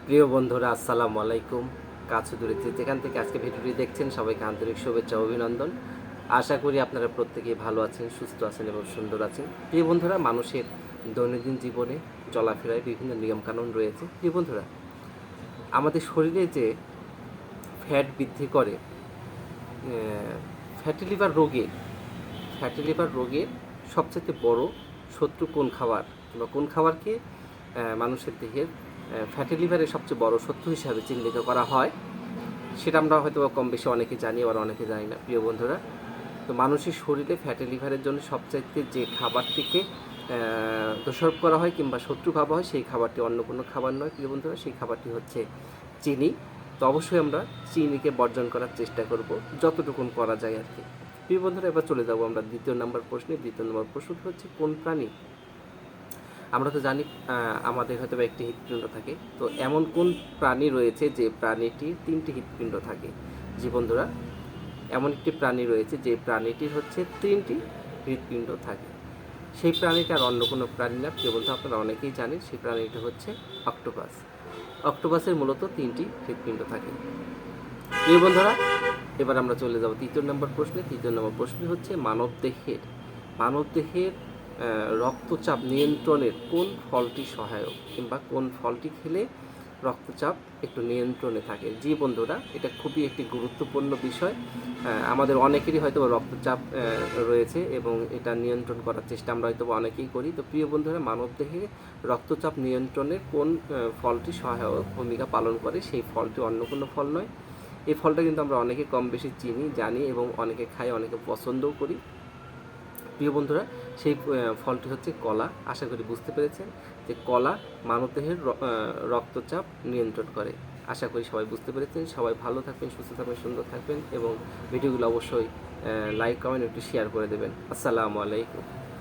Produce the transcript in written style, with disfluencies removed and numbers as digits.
প্রিয় বন্ধুরা, আসসালামু আলাইকুম। কাছে দূরে যেখান থেকে আজকে ভিডিওটি দেখছেন সবাইকে আন্তরিক শুভেচ্ছা ও অভিনন্দন। আশা করি আপনারা প্রত্যেকেই ভালো আছেন, সুস্থ আছেন এবং সুন্দর আছেন। প্রিয় বন্ধুরা, মানুষের দৈনন্দিন জীবনে চলাফেরায় বিভিন্ন নিয়মকানুন রয়েছে। প্রিয় বন্ধুরা, আমাদের শরীরে যে ফ্যাট বৃদ্ধি করে, ফ্যাটি লিভার রোগের সবচেয়ে বড় শত্রু কোন খাবার কিংবা কোন খাবারকে মানুষের দেহের ফ্যাটি লিভারের সবচেয়ে বড় শত্রু হিসাবে চিহ্নিত করা হয়, সেটা আমরা হয়তো কম বেশি অনেকে জানি, আবার অনেকে জানি না। প্রিয় বন্ধুরা, তো মানুষের শরীরে ফ্যাটি লিভারের জন্য সবচাইতে যে খাবারটিকে দোষারোপ করা হয় কিংবা শত্রু ভাবা হয়, সেই খাবারটি অন্য কোনো খাবার নয়। প্রিয় বন্ধুরা, সেই খাবারটি হচ্ছে চিনি। তো অবশ্যই আমরা চিনিকে বর্জন করার চেষ্টা করব যতটুকুন করা যায় আর কি। প্রিয় বন্ধুরা, এবার চলে যাব আমরা দ্বিতীয় নম্বর প্রশ্নে। দ্বিতীয় নম্বর প্রশ্নটি হচ্ছে, কোন প্রাণী, আমরা তো জানি আমাদের হয়তো একটি হৃৎপিণ্ড থাকে, তো এমন কোন প্রাণী রয়েছে যে প্রাণীটির তিনটি হৃৎপিণ্ড থাকে? জি বন্ধুরা, এমন একটি প্রাণী রয়েছে যে প্রাণীটির হচ্ছে তিনটি হৃৎপিণ্ড থাকে। সেই প্রাণীটা আর অন্য কোনো প্রাণী না। প্রিয় বন্ধু, আপনারা অনেকেই জানেন সেই প্রাণীটা হচ্ছে অক্টোপাস। অক্টোপাসের মূলত তিনটি হৃৎপিণ্ড থাকে। প্রিয় বন্ধুরা, এবার আমরা চলে যাব তৃতীয় নম্বর প্রশ্নে। তৃতীয় নম্বর প্রশ্নটি হচ্ছে, মানবদেহের রক্তচাপ নিয়ন্ত্রণের কোন ফলটি সহায়ক কিংবা কোন ফলটি খেলে রক্তচাপ একটু নিয়ন্ত্রণে থাকে? জি বন্ধুরা, এটা খুবই একটি গুরুত্বপূর্ণ বিষয়। আমাদের অনেকেরই হয়তো রক্তচাপ রয়েছে এবং এটা নিয়ন্ত্রণ করার চেষ্টা আমরা হয়তো অনেকেই করি। তো প্রিয় বন্ধুরা, মানবদেহে রক্তচাপ নিয়ন্ত্রণের কোন ফলটি সহায়ক ভূমিকা পালন করে? সেই ফলটি অন্য কোনো ফল নয়। এই ফলটা কিন্তু আমরা অনেকে কম বেশি চিনি, জানি এবং অনেকে খাই, অনেকে পছন্দও করি। প্রিয় বন্ধুরা, সেই ফলটি হচ্ছে কলা। আশা করি বুঝতে পেরেছেন যে কলা মানবদেহের রক্তচাপ নিয়ন্ত্রণ করে। আশা করি সবাই বুঝতে পেরেছেন। সবাই ভালো থাকবেন, সুস্থ থাকবেন, সুন্দর থাকবেন এবং ভিডিওগুলো অবশ্যই লাইক, কমেন্ট একটু শেয়ার করে দেবেন। আসসালামু আলাইকুম।